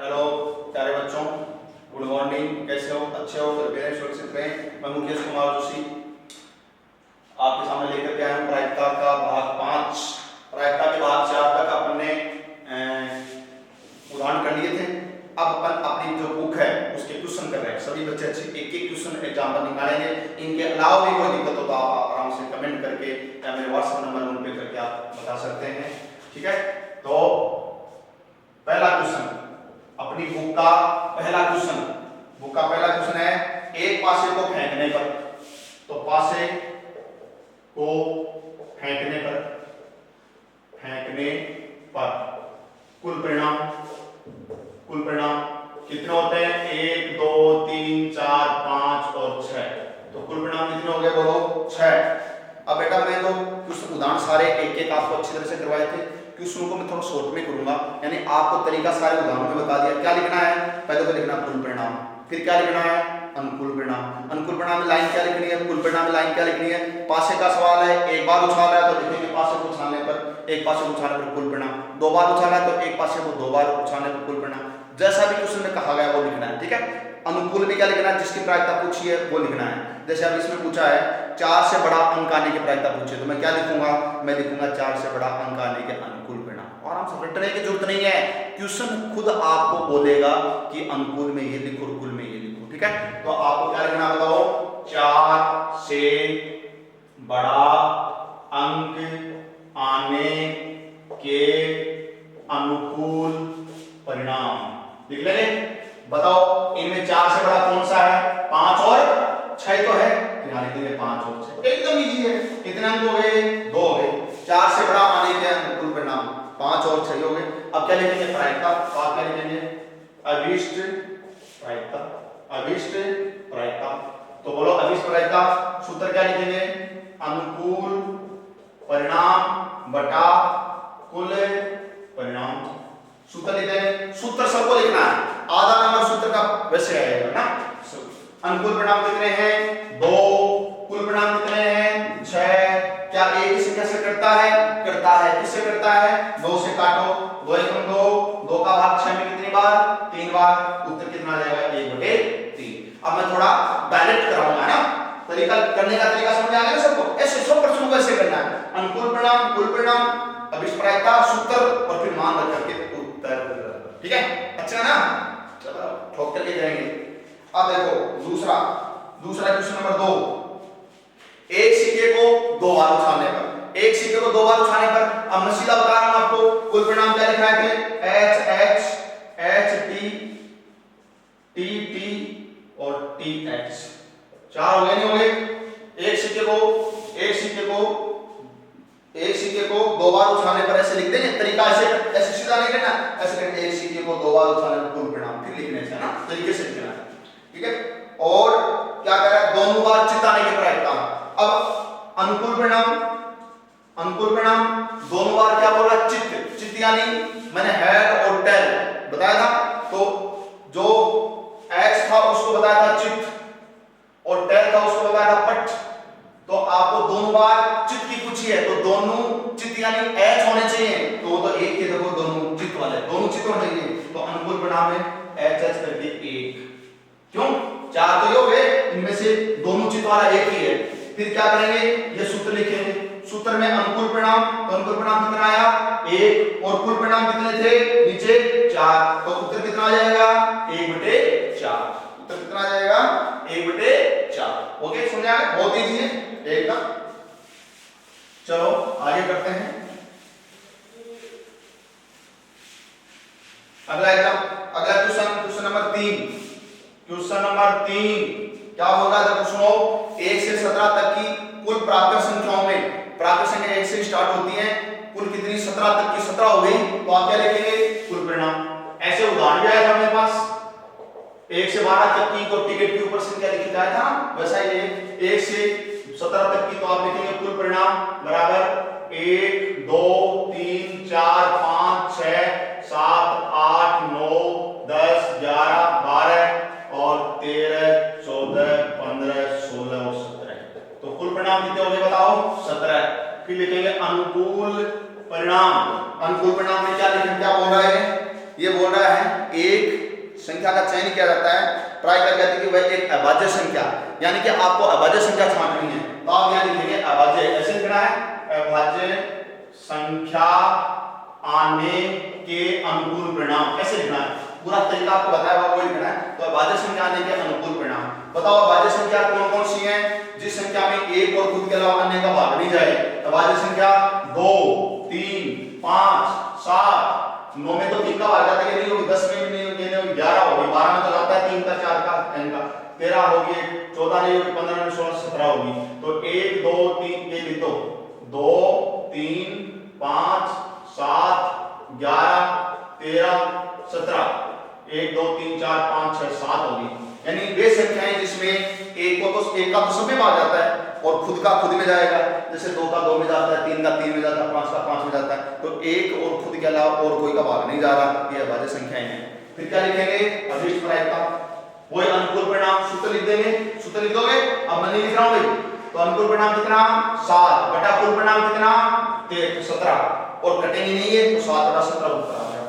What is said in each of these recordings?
Hello प्यारे बच्चों, good morning. कैसे हो? अच्छे हो? मेरे सुरक्षित रहें। मैं मुकेश कुमार जोशी आपके सामने लेकर के आया हूँ प्रायिकता का भाग 5। प्रायिकता के भाग 4 तक अपन ने उदाहरण कर लिए थे। अब अपन अपनी जो बुक है उसके क्वेश्चन कर रहे हैं। सभी बच्चे अच्छे एक एक क्वेश्चन एग्जाम पर निकालेंगे। इनके अलावा भी कोई दिक्कत हो तो आप आराम से कमेंट करके या मेरे व्हाट्सएप नंबर उन पे करके आप बता सकते हैं। ठीक है, तो पहला क्वेश्चन अपनी बुक का पहला क्वेश्चन है एक पासे को फेंकने पर। तो पासे को फेंकने पर कुल परिणाम कितने होते हैं? 1 2 3 4 5 और 6। तो कुल परिणाम कितने हो गए? बोलो 6। अब बेटा मैं तो कुछ उदाहरण सारे एक एक आपको अच्छी तरह से करवाए थे। क्वेश्चन को मैं थोड़ा शॉर्ट में करूंगा, यानी आपको तरीका सारे उदाहरणों में बता दिया। क्या लिखना है? पहले तो लिखना कुल परिणाम, फिर क्या लिखना है? अनुकूल परिणाम। अनुकूल परिणाम में लाइन क्या लिखनी है? कुल परिणाम में लाइन क्या लिखनी है? पासे का सवाल है, एक बार उछाला है तो लिखेंगे पासे को उछालने पर, एक पासे को उछालने पर कुल परिणाम। 2 बार उछाला है तो एक पासे को 2 बार उछालने पर कुल परिणाम। जैसा भी क्वेश्चन में कहा गया वो लिखना है। ठीक है, अनुकूल में क्या लिखना है? जिसकी प्रायिकता पूछी है वो लिखना है। जैसे अब इसमें पूछा है 4 से बड़ा अंक आने की प्रायिकता पूछी है, तो मैं क्या लिखूंगा? मैं लिखूंगा 4 से बड़ा अंक आने के अनुकूल परिणाम। और हम सब रटने की जरूरत नहीं है, क्वेश्चन खुद आपको बोलेगा कि अनुकूल में ये लिखो और कुल में ये लिखो। ठीक है, तो आपको क्या लिखना बताओ? 4 से बड़ा अंक आने के अनुकूल परिणाम लिख लेंगे। बताओ इनमें 4 से बड़ा कौन सा है? 5 और 6 तो है, यहाँ लिख देंगे 5 और 6। एकदम इजी है। कितने अंक हो गए? 2 हो गए। 4 से बड़ा आने के अनुकूल परिणाम 5 और 6 हो गए। अब क्या लिखेंगे? प्रायिकता। आप क्या लिखेंगे? अभीष्ट प्रायिकता। तो बोलो अभीष्ट प्रायिकता सूत्र क्या लिखेंगे? अनुकूल परिणाम बटा कुल परिणाम। सूत्र लिखेंगे। सूत्र सबको लिखना है, आधा नंबर सूत्र का वैसे आएगा ना। अनुकूल परिणाम कितने हैं? 2। कुल परिणाम कितने हैं? 6। क्या एक इसे कैसे करता है? किससे करता है? 2 से काटो, 2 एकम 2, 2 का भाग 6 में कितनी बार? 3 बार। उत्तर कितना आ जाएगा? 1/3। अब मैं थोड़ा डायरेक्ट कराऊंगा ना, तरीका करने का तरीका समझ आ गया ना सबको? ऐसे सब प्रश्नों को ऐसे करना है। अनुकूल परिणाम, कुल परिणाम, अभीष्ट प्रायिकता, सूत्र और फिर मान रख करके उत्तर। ठीक है, अच्छा है ना? चलो ठोक करके जाएंगे। अब देखो दूसरा क्वेश्चन नंबर 2। एक सिक्के को 2 बार उछालने पर, अब मैं सीधा बता रहा हूं आपको। कुल परिणाम क्या लिखा है? H T T और TH। 4 हो गए नहीं हो गए? एक सिक्के को 2 बार उछालने पर ऐसे लिख देंगे। तरीका ऐसे सीधा नहीं करना, ऐसे करके एक सिक्के को 2 बार उछालने पर कुल परिणाम फिर लिखने से ना तरीके से लिखना है। ठीक है, और क्या कर रहा है? दोनों बार चित्त आने की प्रायिकता। अब अनुकूल परिणाम दोनों बार क्या बोल रहा है? चित्त यानी मैंने हेड और टेल बताया था, तो जो एक्स था उसको बताया था चित्त और टेल था उसको बताया था पट। तो आपको दोनों बार चित्त की पूछी है तो दोनों चित्त यानी एच होने चाहिए, तो वो तो एक के देखो दोनों चित्त वाले, दोनों चित्त होने चाहिए। तो अनुकूल परिणाम में एच एच करके 1। क्यों? 4 तो ये हो गए, इनमें से दोनों चित्त वाला एक ही है। फिर क्या करेंगे? ये सूत्र लिखेंगे। सूत्र में अनुकूल परिणाम, तो अनुकूल परिणाम कितना आया? 1। और कुल परिणाम कितने थे? नीचे 4। तो उत्तर कितना आ जाएगा? 1/4। उत्तर कितना आ जाएगा? 1/4। ओके, समझ आ गया? बहुत इजी है एकदम। चलो आगे करते हैं। अगला क्वेश्चन नंबर 3। क्या बोल रहा है? देखो सुनो, 1 से 17 तक की कुल प्राकृत संख्याओं में, प्राकृत संख्या 1 से स्टार्ट होती है, कुल कितनी? 17 तक की 17 हो गई। तो आप क्या लिखेंगे? कुल परिणाम। ऐसे उदाहरण भी आया था मेरे पास, 1 से 12 तक की को टिकट के ऊपर संख्या लिखी जाए था, वैसा ही 1 से 17 तक की, तो आप लिखेंगे कुल परिणाम बराबर 1 2 3 4 5 6 7 8 9 10 11 12 और 13 14 15 16 और 17। तो कुल परिणाम कितने हो गए बताओ? 17। फिर लिखेंगे अनुकूल परिणाम। अनुकूल परिणाम में क्या लिखेंगे? क्या बोल रहा है? ये बोल रहा है एक संख्या का चयन किया जाता है, प्रायिकता कहती है कि वह एक अभाज्य संख्या, यानी कि आपको अभाज्य संख्या छांटनी है, तो आप यहाँ लिखेंगे अभाज्य, ऐसे लिखना है अभाज्य संख्या आने के अनुकूल परिणाम। कैसे लिखना है, पूरा तरीका आपको बताया हुआ वो लिखना है। तो अभाज्य संख्या आने के अनुकूल परिणाम बताओ। अभाज्य संख्या कौन कौन सी है? जिस संख्या में एक और खुद के अलावा अन्य का भाग नहीं जाए। अभाज्य संख्या 2, 3, 5, 7, 9 में तो 3 का भाग जाता है, नहीं होगी, 10 में भी नहीं होगी, 11 होगी, 12 में तो जाता है 3 का, 4 का, n का, 13 होगी, 14 नहीं होगी, 15 में 16, 17 होगी। तो 1, 2, 3 ये लिख दो, 2, 3, 5, 7, 11, 13, 17, 1, 2, 3, 4, 5, 6, 7 होगी। यानी वे संख्याएं जिसमें एक का तो सब में भाग जाता है और खुद का खुद में जाएगा, जैसे 2 का 2 में जाता है, 3 का 3 में जाता है, 5 का 5 में जाता है, तो एक और खुद के अलावा और कोई का भाग नहीं जा रहा, ये अभाज्य संख्याएं हैं। फिर क्या लिखेंगे? अभीष्ट प्रायिकता, वही अनुकूल परिणाम सूत्र लिख देंगे। सूत्र लिख दोगे? अब मैं नहीं लिख रहा हूं भाई, तो अनुकूल परिणाम कितना 7 बटा कुल परिणाम कितना 17, और कटेंगे नहीं है तो 7 बटा 17 उत्तर आ गया।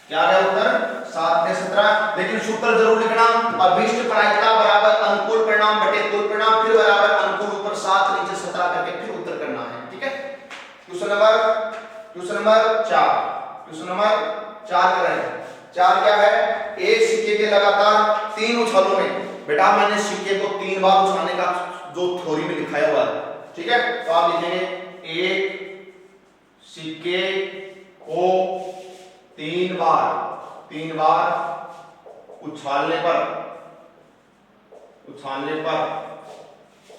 क्या आ गया उत्तर? 7 बटे 17। लेकिन सूत्र जरूर लिखना, अभीष्ट प्रायिकता बराबर अनुकूल परिणाम बटे कुल परिणाम, फिर बराबर अनुकूल ऊपर 7 नीचे 17 करके फिर उत्तर करना है। ठीक है। क्वेश्चन नंबर 4, क्वेश्चन नंबर 4 कर रहे हैं। 4 क्या है? एक सिक्के के लगातार 3 उछालों में, बेटा मैंने सिक्के को 3 बार उछालने का जो थ्योरी में लिखाया हुआ है, ठीक है, तो आप लिखेंगे एक सिक्के को 3 बार उछालने पर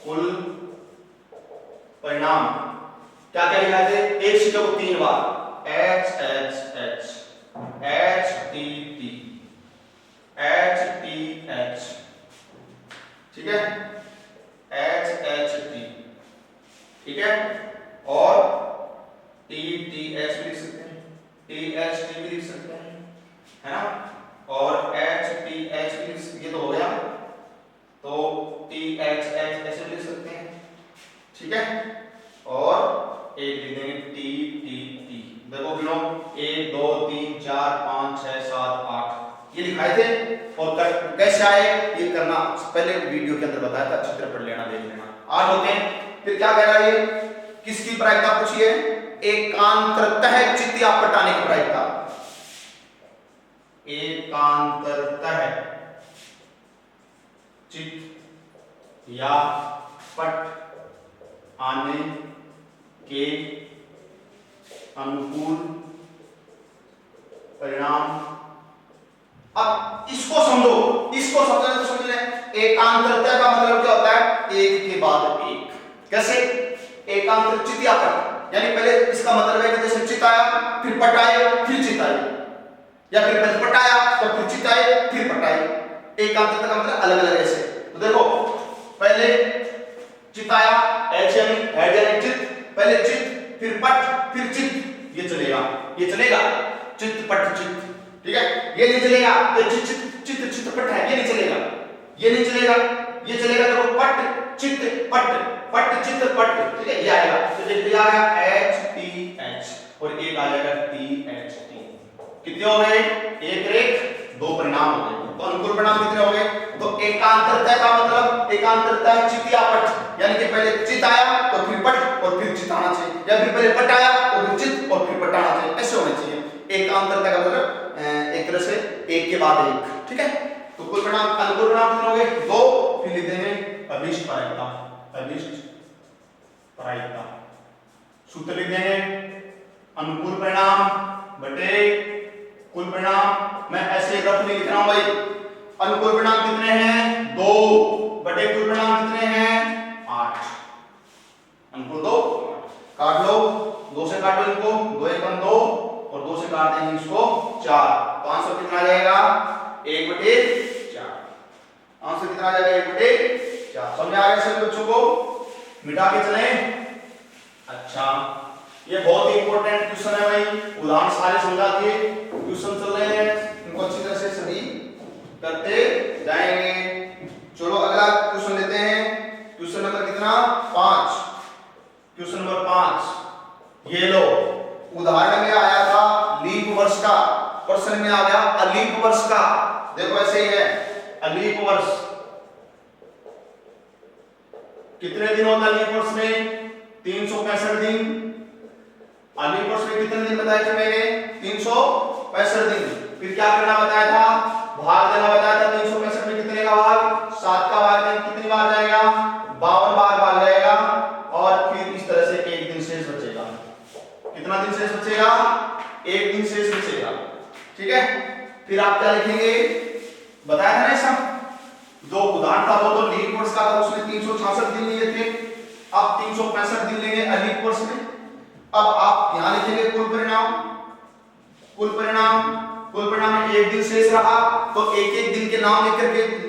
कुल परिणाम क्या क्या लिखा है? एक सिक्के को 3 बार H H H H T T H T H, ठीक है, H H T, ठीक है, और T T H भी लिख सकते हैं, T H T भी लिख सकते हैं, है ना, और H T H भी लिख सकते, ये तो हो गया, तो T H H ऐसे भी लिख सकते हैं, ठीक है, और एक लिख देंगे T T T। देखो गिनो 1 2 3 4 5 6 7 8 ये लिखाए थे, और कैसे आए ये करना पहले वीडियो के अंदर बताया था, चित्र पढ़ लेना, देख लेना। 8 होते हैं। फिर क्या कह रहा है ये? किसकी प्रायिकता पूछी है? एकांतरतः चित्त या पट आने की प्रायिकता। एकांतरतः चित्त या पट आने के अनुकूल परिणाम। अब इसको समझो, इसको समझने तो समझ लें। एकांतरता का मतलब क्या होता है? एक के बाद एक। कैसे? एकांतर चित्त या पट, यानी पहले इसका मतलब है कि जैसे चित्त आया फिर पट आए फिर चित्त आए, या फिर पहले पट आया तो फिर चित्त आए फिर पट आए। एकांतरता का मतलब अलग अलग ऐसे। तो देखो पहले चित्त आया, एच यानी हेड यानी चित्त, पहले चित्त फिर पट फिर चित्त, ये चलेगा, ये चलेगा, चित्त पट चित्त, ठीक है। ये नहीं चलेगा, ये चित्त चित्त चित्त पट है, ये नहीं चलेगा, ये नहीं चलेगा, ये चलेगा। देखो पट चित्त पट पट चित्त पट, ठीक है, ये आएगा। तो देखिए आ गया एच टी एच और एक आ जाएगा टी एच टी। कितने हो गए? एक रेख दो परिणाम हो गए। तो अनुकूल परिणाम कितने हो गए? तो एकांतरता का मतलब एकांतरता चित्त या पट, यानी कि पहले चित्त आया तो फिर पट और फिर चित्त आना चाहिए, या फिर पहले पट आया तो फिर चित्त और फिर पट आना चाहिए, ऐसे होना चाहिए। एकांतरता का मतलब एक तरह से एक के बाद एक, ठीक है। तो कुल परिणाम अनुकूल परिणाम कितने हो गए? दो। फिर लिख देंगे अभीष्ट प्रायिकता, अभीष्ट प्रायिकता। सूत्र लिख देंगे अनुकूल परिणाम बटे कुल परिणाम। मैं ऐसे रफ लिख रहा हूं भाई। अनुकूल परिणाम कितने हैं? 2 बटे कुल परिणाम कितने हैं? 8। अनुकूल 2 काट लो, 2 से काटो इनको, 2 1 2 और 2 से काट देंगे इसको 4। तो आंसर कितना आ जाएगा? 1/4। आंसर कितना आ जाएगा? 1/4। समझ आ गया सभी बच्चों को? मिटा के चले। अच्छा, ये बहुत ही इंपॉर्टेंट क्वेश्चन है भाई, उदाहरण सारे समझा दिए। क्वेश्चन चल रहे हैं, इनको अच्छी तरह से सभी करते जाएंगे। चलो अगला क्वेश्चन लेते हैं। क्वेश्चन नंबर कितना? 5। क्वेश्चन नंबर 5 ये लो, उदाहरण में आया था लीप वर्ष का, प्रश्न में आ गया अलीप लीप वर्ष का देखो ऐसे ही है। लीप वर्ष कितने दिन होता है लीप वर्ष में? 365 दिन। लीप वर्ष में कितने दिन बताए थे मैंने? 365 दिन। फिर क्या करना बताया था? भाग देना बताया था। 365 में कितने का भाग? 7 का भाग देंगे, कितनी बार जाएगा? 52 बार भाग जाएगा। और फिर इस तरह से एक दिन शेष बचेगा। कितना दिन शेष बचेगा? एक दिन शेष बचेगा। ठीक है, फिर आप क्या लिखेंगे? बताया था ना सब। जो उदाहरण था वो तो लीप वर्ष का था, उसमें 366 दिन लिए थे। अब 365 दिन लेंगे अलीप वर्ष में। अब आप यहां लिखेंगे कुल परिणाम। कुल परिणाम, कुल परिणाम में एक दिन शेष रहा तो एक एक दिन के नाम लिख के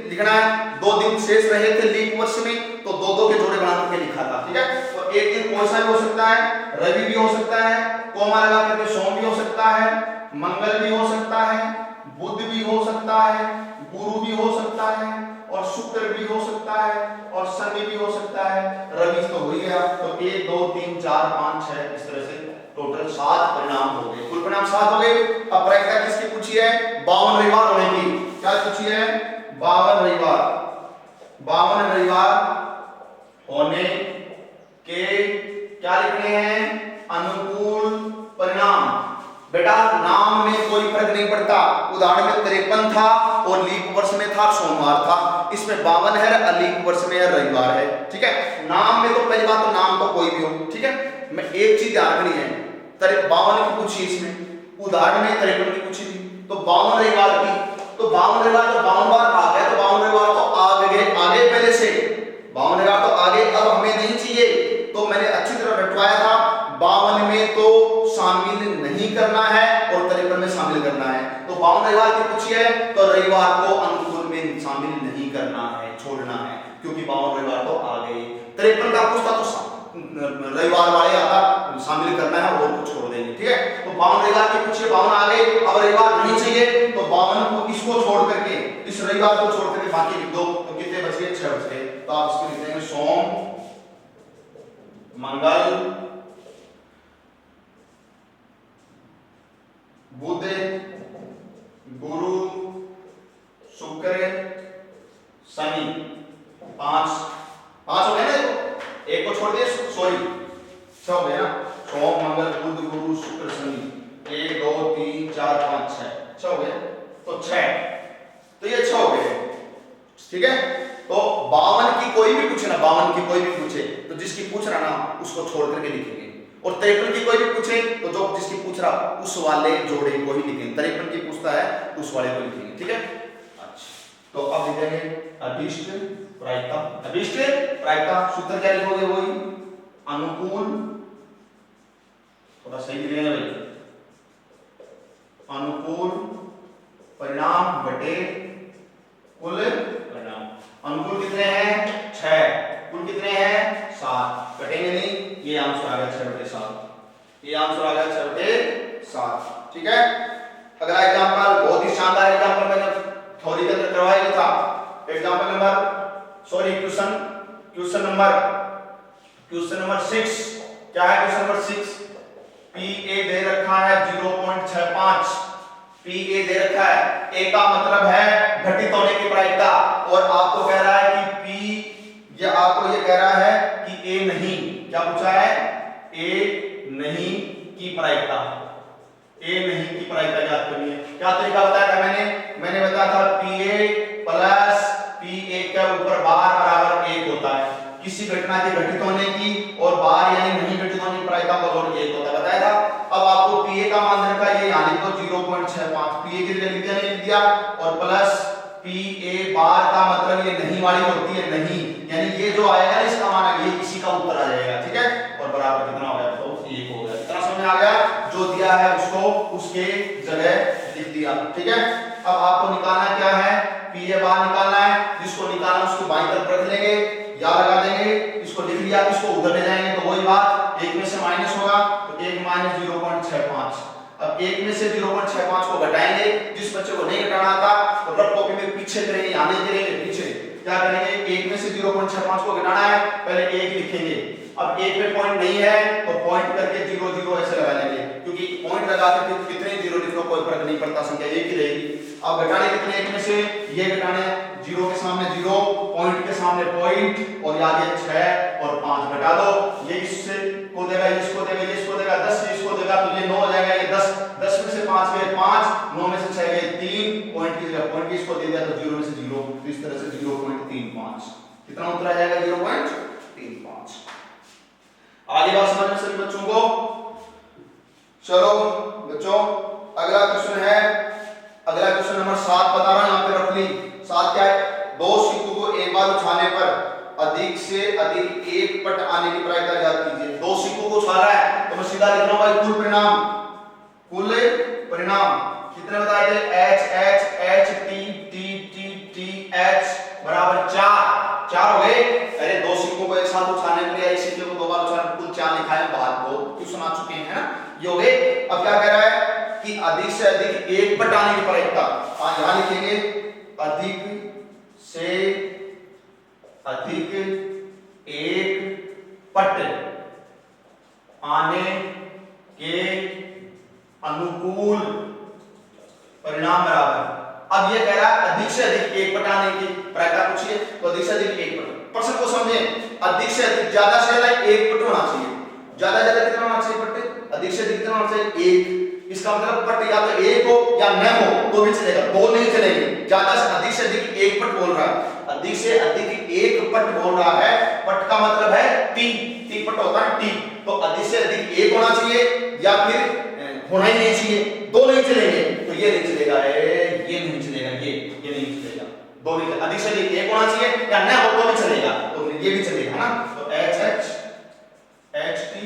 लिखना है। 2 दिन शेष रहे थे लीप वर्ष में तो 2-2 के जोड़े बना करके लिखा था। ठीक है, तो एक दिन कौन सा भी हो सकता है? रवि भी हो सकता है, कोमा लगा करके सोम भी हो सकता है, मंगल भी हो सकता है, बुध भी हो सकता है, गुरु भी हो सकता है, और शुक्र भी हो सकता है, और शनि भी हो सकता है। रवि तो हो ही गया। तो 1 2 3 4 5 6 इस तरह से टोटल 7 परिणाम हो गए। कुल परिणाम 7 हो गए। अब प्रायिकता किसकी पूछी है? 52 रविवार होने की। क्या पूछी है? 52 रविवार। 52 रविवार होने के क्या लिखने हैं? अनुकूल परिणाम। बेटा नाम में कोई फर्क नहीं पड़ता। उदाहरण में 53 था और लीप वर्ष में था सोमवार था, इसमें 52 है, लीप वर्ष में है रविवार है। ठीक है, नाम में तो पहली बात तो नाम तो कोई भी हो। ठीक है, मैं एक चीज ध्यान रखनी है, 52 की पूछी इसमें, उदाहरण में 53 की पूछी थी, तो 52 रविवार की, तो 52 रविवार तो 52 बार आ गया, तो 52 रविवार तो आगे पहले से 52 रविवार तो आगे। अब हमें नहीं चाहिए तो मैंने अच्छी तरह रटवाया था। 52 में तो शामिल नहीं करना है और 53 में शामिल करना है। तो 52 रविवार की पूछी है तो रविवार को अनुकूल में शामिल नहीं करना है, छोड़ना है, क्योंकि 52 रविवार तो आ गए। 53 का पूछता तो रविवार वाले आता शामिल करना है और कुछ छोड़ देंगे। ठीक है, तो 52 रविवार की पूछिए, 52 आ गए। अब रविवार नहीं चाहिए तो 52 को इसको छोड़ करके, इस रविवार को छोड़ करके बाकी लिख दो। तो कितने बच गए? 6 बच गए। तो आप इसको लिख देंगे सोम, मंगल, बुध, गुरु, शुक्र, शनि। 5 हो गए ना? एक को छोड़ दिए, सॉरी 6 हो गए ना? सोम, मंगल, बुध, गुरु, शुक्र, शनि। 1 2 3 4 5 6 हो गए। तो 6, तो ये 6 हो गए। ठीक है, तो 52 की कोई भी पूछे ना, 52 की कोई भी पूछे तो जिसकी पूछ रहा ना उसको छोड़ करके लिखेंगे, और 53 की कोई भी पूछे तो जो जिसकी पूछ रहा उस वाले जोड़े को ही लिखेंगे। 53 की पूछता है उस वाले को लिखेंगे। ठीक है, अच्छा, तो अब लिखेंगे अभीष्ट प्रायिकता। अभीष्ट प्रायिकता सूत्र क्या लिखोगे? वही अनुकूल, थोड़ा सही लिखेंगे भाई, अनुकूल परिणाम बटे कुल परिणाम। अनुकूल कितने हैं? 6, कुल कितने हैं? 7, कटेंगे नहीं, ये आंसर आ गया 6/7। ये आंसर आ गया 6/7। ठीक है, अगला एग्जांपल बहुत ही शानदार एग्जांपल मैंने थ्योरी के अंदर करवाया ही था। Example number question number 6। क्या है क्वेश्चन नंबर 6? PA दे रखा है 0.65, PA दे रखा है। A का मतलब है घटित होने की प्रायिकता, और आपको कह रहा है कि P, ये आपको ये कह रहा है कि A नहीं, क्या पूछा है? A नहीं की प्रायिकता, A नहीं की प्रायिकता ज्ञात करनी है। क्या तरीका बताया था मैंने बताया था PA प्लस PA के ऊपर बार बराबर 1 होता है। किसी घटना के घटित होने की और बार यानी नहीं घटित होने की प्रायिकता का जोड़ 1 होता है, बताया था। अब आपको PA का मान रखा है, ये यहां लिखो 0.65, PA के लिए लिख दिया नहीं लिख दिया, और प्लस PA बार का मतलब ये नहीं वाली होती है, नहीं, यानी ये जो आएगा इसका मान ये इसी का उत्तर आ जाएगा। ठीक है, और बराबर कितना हो गया? तो 1 हो गया। इतना समझ में आ गया? जो दिया है उसको उसके जगह लिख दिया। ठीक है, अब आपको निकालना क्या है? PA बार निकालना है, जिसको निकालना उसको बाईं तरफ रख लेंगे या लगा देंगे, इसको लिख लिया, इसको उधर ले जाएंगे तो वही बात, 1 में से माइनस होगा तो 1 माइनस 0.65। अब 1 में से 0.65 को घटाएंगे, जिस बच्चे को नहीं घटाना आता तो रफ कॉपी में पीछे करेंगे, यहां नहीं करेंगे, पीछे क्या करेंगे? 1 में से 0.65 को घटाना है, पहले 1 लिखेंगे। अब 1 में पॉइंट नहीं है तो पॉइंट करके 0 0 ऐसे लगा लेंगे, क्योंकि पॉइंट लगा के कितने 0 लिखो कोई फर्क नहीं पड़ता, संख्या एक ही रहेगी। अब घटाने कितने, एक में से ये घटाने 0 के सामने 0, पॉइंट के सामने पॉइंट और आगे 6 और 5 घटा दो, ये इससे को देगा, इसको देगा, ये इसको देगा, 10 से इसको देगा तो ये 9 हो जाएगा, ये 10, 10 में से 5 गए 5, 9 में से 6 गए 3, पॉइंट की जगह पॉइंट इसको दे दिया तो 0 में से 0, तो इस तरह से 0.35, कितना उत्तर आ जाएगा 0.35। आगे बात समझ में सभी बच्चों को। चलो बच्चों अगला क्वेश्चन है, अगला क्वेश्चन नंबर 7 बता रहा हूं, यहां पे रख ली। 7 क्या है, दो सिक्कों को एक बार उछालने पर अधिक से अधिक एक पट आने की प्रायिकता ज्ञात कीजिए। दो सिक्कों को उछाला है तो मैं सीधा लिख रहा हूं भाई कुल परिणाम, कुल परिणाम कितने बताए थे, H H H T T T T H बराबर 4 हो गए। अरे दो सिक्कों को एक साथ उछालने के लिए, एक सिक्के को दो बार उछालने कुल 4 लिखा है, बात को क्यों सुना चुके हैं ना, ये हो गए। अब क्या कह रहा है कि अधिक से अधिक एक पट आने की प्रायिकता, यहां लिखेंगे अधिक से अधिक एक पट आने के अनुकूल परिणाम बराबर। अब ये कह रहा है अधिक से अधिक एक पट आने की प्रायिकता पूछिए तो अधिक से अधिक एक पट, प्रश्न को समझें, अधिक से अधिक ज्यादा से ज्यादा एक पट होना चाहिए, ज्यादा ज्यादा कितना होना चाहिए पट, अधिक से अधिक कितना होना चाहिए एक, इसका मतलब पट या तो एक हो या न हो तो भी चलेगा, दो नहीं चलेंगे, ज्यादा से अधिक एक पट बोल रहा है, अधिक से अधिक एक पट बोल रहा है, पट का मतलब है टी पट होता है टी, तो अधिक से अधिक एक होना चाहिए या फिर होना ही नहीं चाहिए, दो नहीं चलेंगे, तो ये नहीं चलेगा, ये नहीं चलेगा, ये नहीं चलेगा, दो नहीं चलेगा, अधिक से अधिक एक होना चाहिए या न हो तो भी चलेगा, तो ये भी चलेगा ना, तो एच एच एच टी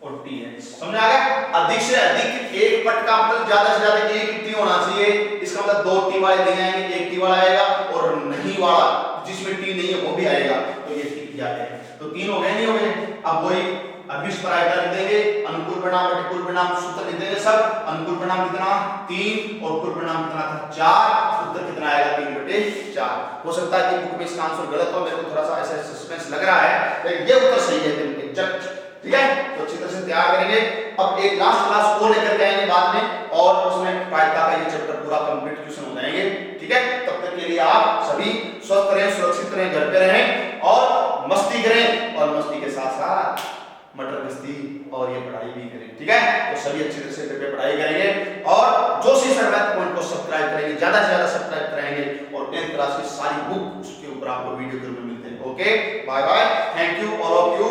और टी एच, समझ आ गया। अधिक से अधिक एक पट का मतलब ज्यादा से ज्यादा एक टी होना चाहिए, इसका मतलब दो टी वाले नहीं आएंगे, एक टी वाला आएगा और नहीं वाला जिसमें टी नहीं है वो भी आएगा, तो ये टी जाते हैं, तो 3 हो गए, नहीं हो गए। अब वही अभिष्ट प्रायिकता लिख देंगे, अनुकूल परिणाम प्रतिकूल परिणाम सूत्र लिख देंगे सब, अनुकूल परिणाम कितना 3 और कुल परिणाम कितना था 4, उत्तर कितना आएगा 3/4। हो सकता है कि बुक में इसका आंसर गलत हो, मेरे को थोड़ा सा ऐसा सस्पेंस लग रहा है, लेकिन ये उत्तर सही है एग्जैक्ट, ठीक है, तो अच्छी तरह से तैयार करेंगे। अब एक लास्ट क्लास और लेकर के आएंगे बाद में और उसमें प्रायिकता का ये चैप्टर पूरा कंप्लीट क्वेश्चन हो जाएंगे, ठीक है। तब तक के लिए आप सभी स्वस्थ रहें, सुरक्षित रहें, घर पे रहें और मस्ती करें, और मस्ती के साथ साथ मटर गश्ती और ये पढ़ाई भी करें, ठीक है। तो सभी अच्छी तरह से घर पे पढ़ाई करेंगे और जोशी सर मैथ पॉइंट को सब्सक्राइब करेंगे, ज्यादा से ज्यादा सब्सक्राइब करेंगे, और 10th क्लास की सारी बुक उसके ऊपर आपको वीडियो के रूप में मिलते हैं। Okay, bye bye, thank you all of you.